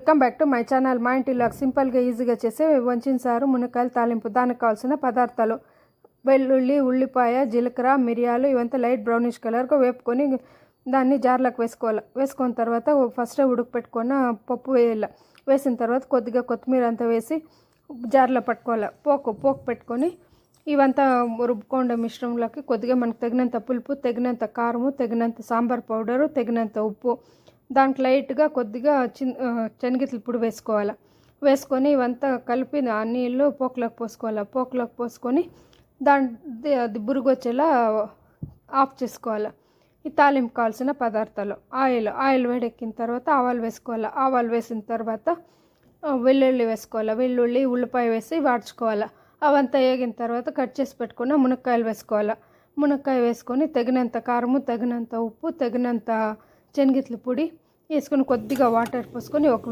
Welcome back to my channel. మా ఇంటిలో సింపుల్గా ఈజీగా చేసే వంచిన సారు మునక్కాయల తాలింపు. దానికి కావాల్సిన పదార్థాలు: వెల్లుల్లి, ఉల్లిపాయ, జీలకర్ర, మిరియాలు ఇవంతా లైట్ బ్రౌనిష్ కలర్గా వేపుకొని దాన్ని జార్లోకి వేసుకున్న తర్వాత ఫస్ట్ ఉడకపెట్టుకొని పప్పు వేయాలి. వేసిన తర్వాత కొద్దిగా కొత్తిమీర అంతా వేసి జార్లో పట్టుకోవాలి. పోకు పెట్టుకొని ఇవంతా రుబ్బుకోండి మిశ్రమంలోకి కొద్దిగా మనకు తగినంత పులుపు, తగినంత కారము, తగినంత సాంబార్ పౌడరు, తగినంత ఉప్పు, దాంట్లో లైట్గా కొద్దిగా శనగలు పొడి వేసుకొని ఇవంతా కలిపి ఆ నీళ్ళు పోకులోకి పోసుకొని అది బురుగు వచ్చేలా ఆఫ్ చేసుకోవాలి. ఈ తాలింపు కావాల్సిన పదార్థాలు: ఆయిల్ వేడెక్కిన తర్వాత ఆవాలు వేసిన తర్వాత వెల్లుల్లి, ఉల్లిపాయ వేసి వాడ్చుకోవాలి. అవంతా వేగిన తర్వాత కట్ చేసి పెట్టుకున్న మునక్కాయ వేసుకొని తగినంత కారము, తగినంత ఉప్పు, తగినంత శనగలు పొడి వేసుకొని కొద్దిగా వాటర్ పోసుకొని